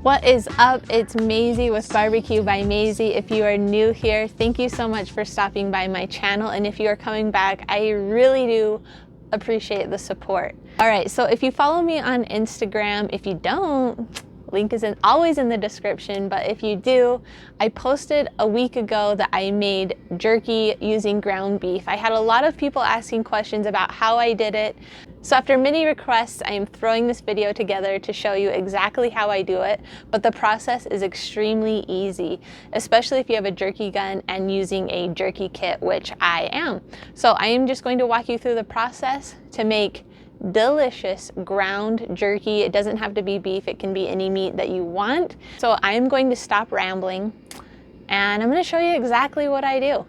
What is up? It's Maisie with Barbecue by Maisie. If you are new here, thank you so much for stopping by my channel. And if you are coming back, I really do appreciate the support. All right, so if you follow me on Instagram, if you don't, link is always in the description, but if you do, I posted a week ago that I made jerky using ground beef. I had a lot of people asking questions about how I did it. So after many requests, I am throwing this video together to show you exactly how I do it, but the process is extremely easy, especially if you have a jerky gun and using a jerky kit, which I am. So I am just going to walk you through the process to make delicious ground jerky. It doesn't have to be beef, it can be any meat that you want. So I'm going to stop rambling and I'm going to show you exactly what I do.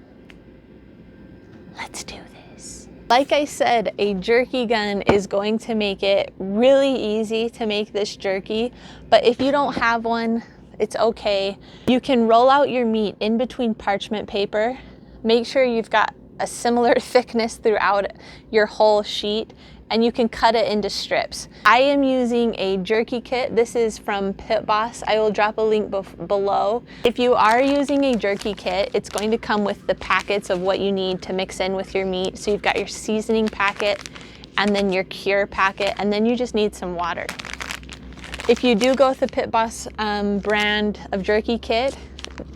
Let's do this. Like I said, a jerky gun is going to make it really easy to make this jerky, but if you don't have one, it's okay. You can roll out your meat in between parchment paper. Make sure you've got a similar thickness throughout your whole sheet, and you can cut it into strips. I am using a jerky kit. This is from Pit Boss. I will drop a link below. If you are using a jerky kit, it's going to come with the packets of what you need to mix in with your meat. So you've got your seasoning packet and then your cure packet, and then you just need some water. If you do go with the Pit Boss brand of jerky kit,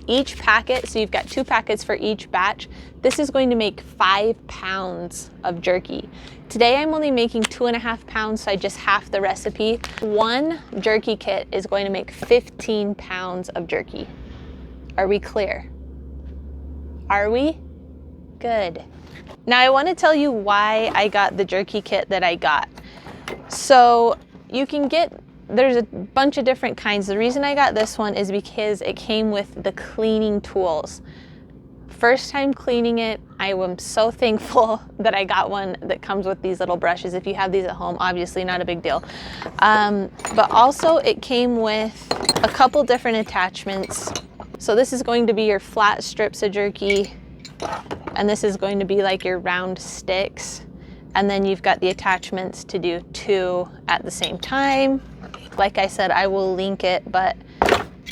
each packet, so you've got 2 packets for each batch, this is going to make 5 pounds of jerky. Today I'm only making 2.5 pounds, so I just half the recipe. One jerky kit is going to make 15 pounds of jerky. Are we clear? Are we? Good. Now I want to tell you why I got the jerky kit that I got. So you can get, there's a bunch of different kinds. The reason I got this one is because it came with the cleaning tools. First time cleaning it, I am so thankful that I got one that comes with these little brushes. If you have these at home, obviously not a big deal. But also it came with a couple different attachments. So this is going to be your flat strips of jerky, and this is going to be like your round sticks. And then you've got the attachments to do 2 at the same time. Like I said, I will link it, but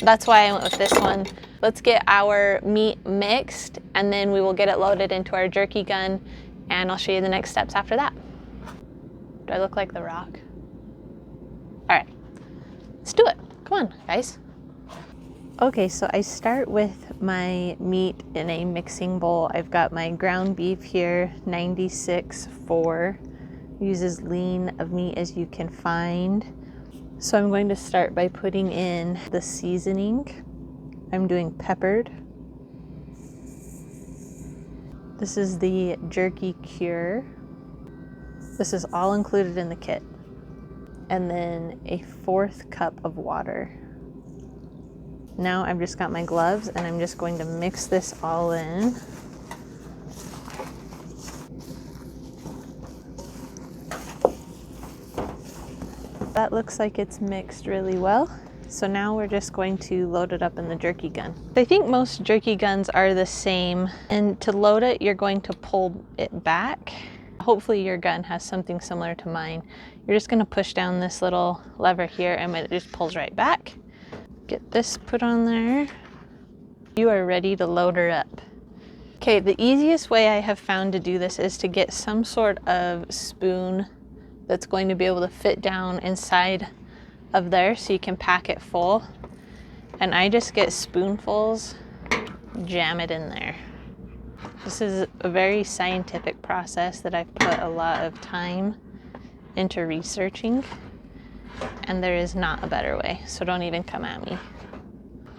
that's why I went with this one. Let's get our meat mixed and then we will get it loaded into our jerky gun, and I'll show you the next steps after that. Do I look like The Rock? All right, let's do it. Come on, guys. Okay, so I start with my meat in a mixing bowl. I've got my ground beef here, 96.4. Uses lean of meat as you can find. So I'm going to start by putting in the seasoning. I'm doing peppered. This is the jerky cure. This is all included in the kit. And then a 1/4 cup of water. Now I've just got my gloves and I'm just going to mix this all in. That looks like it's mixed really well. So now we're just going to load it up in the jerky gun. I think most jerky guns are the same, and to load it, you're going to pull it back. Hopefully your gun has something similar to mine. You're just gonna push down this little lever here and it just pulls right back. Get this put on there. You are ready to load her up. Okay, the easiest way I have found to do this is to get some sort of spoon that's going to be able to fit down inside of there so you can pack it full. And I just get spoonfuls, jam it in there. This is a very scientific process that I've put a lot of time into researching, and there is not a better way, so don't even come at me.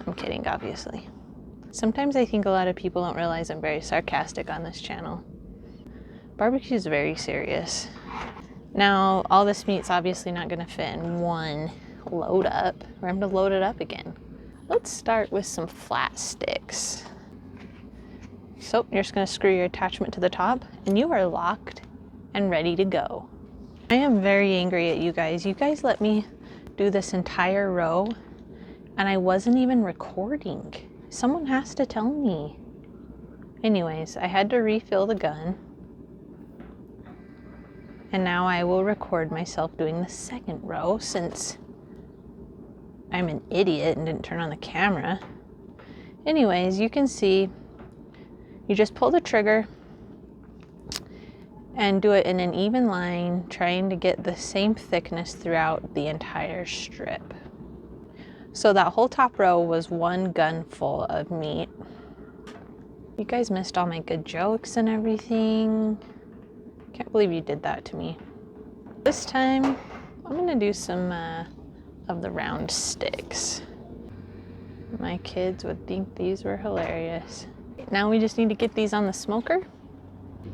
I'm kidding, obviously. Sometimes I think a lot of people don't realize I'm very sarcastic on this channel. Barbecue is very serious. Now, all this meat's obviously not gonna fit in one load up. We're going to load it up again. Let's start with some flat sticks. So you're just gonna screw your attachment to the top and you are locked and ready to go. I am very angry at you guys. You guys let me do this entire row and I wasn't even recording. Someone has to tell me. Anyways, I had to refill the gun. And now I will record myself doing the second row since I'm an idiot and didn't turn on the camera. Anyways, you can see, you just pull the trigger and do it in an even line, trying to get the same thickness throughout the entire strip. So that whole top row was one gun full of meat. You guys missed all my good jokes and everything. Can't believe you did that to me. This time, I'm gonna do some of the round sticks. My kids would think these were hilarious. Now we just need to get these on the smoker.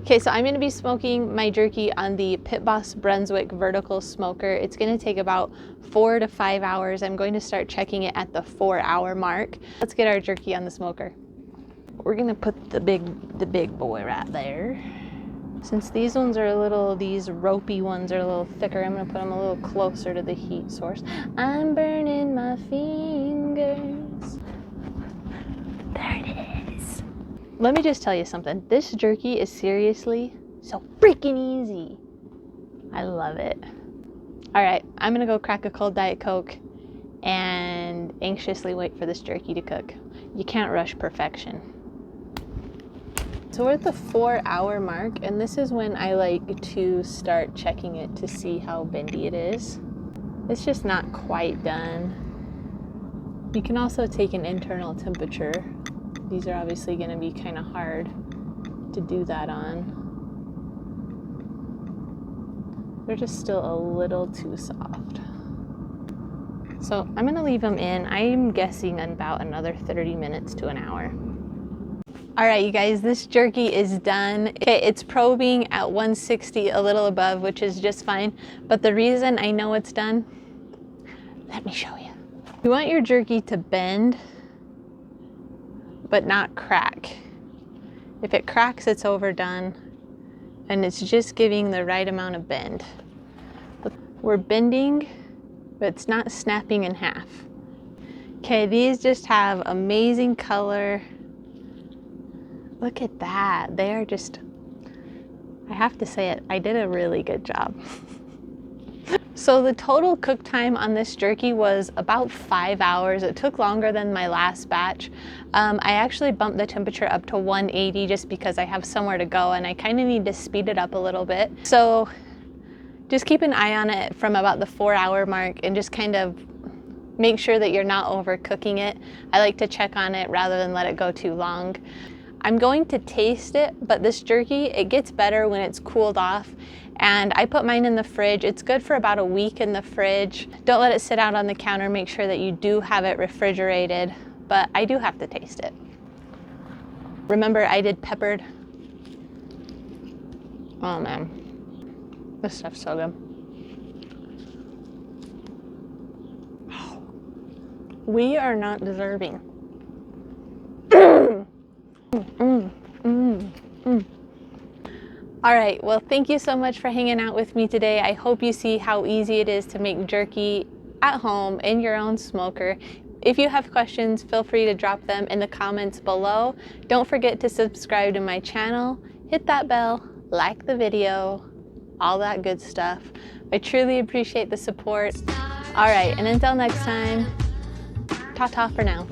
Okay, so I'm gonna be smoking my jerky on the Pit Boss Brunswick vertical smoker. It's gonna take about 4 to 5 hours. I'm going to start checking it at the 4-hour mark. Let's get our jerky on the smoker. We're gonna put the big boy right there. Since these ones are these ropey ones are a little thicker, I'm gonna put them a little closer to the heat source. I'm burning my fingers. There it is. Let me just tell you something. This jerky is seriously so freaking easy. I love it. All right, I'm gonna go crack a cold Diet Coke and anxiously wait for this jerky to cook. You can't rush perfection. So we're at the 4-hour mark, and this is when I like to start checking it to see how bendy it is. It's just not quite done. You can also take an internal temperature. These are obviously going to be kind of hard to do that on. They're just still a little too soft. So I'm going to leave them in. I'm guessing about another 30 minutes to an hour. All right, you guys, this jerky is done. Okay, it's probing at 160, a little above, which is just fine. But the reason I know it's done, let me show you. You want your jerky to bend, but not crack. If it cracks, it's overdone, and it's just giving the right amount of bend. We're bending, but it's not snapping in half. Okay, these just have amazing color. Look at that. They are just, I have to say it, I did a really good job. So the total cook time on this jerky was about 5 hours. It took longer than my last batch. I actually bumped the temperature up to 180 just because I have somewhere to go and I kind of need to speed it up a little bit. So just keep an eye on it from about the 4-hour mark and just kind of make sure that you're not overcooking it. I like to check on it rather than let it go too long. I'm going to taste it, but this jerky, it gets better when it's cooled off. And I put mine in the fridge. It's good for about a week in the fridge. Don't let it sit out on the counter. Make sure that you do have it refrigerated, but I do have to taste it. Remember, I did peppered. Oh man, this stuff's so good. We are not deserving. All right, well, thank you so much for hanging out with me today. I hope you see how easy it is to make jerky at home in your own smoker. If you have questions, feel free to drop them in the comments below. Don't forget to subscribe to my channel, hit that bell, like the video, all that good stuff. I truly appreciate the support. All right, and until next time, ta-ta for now.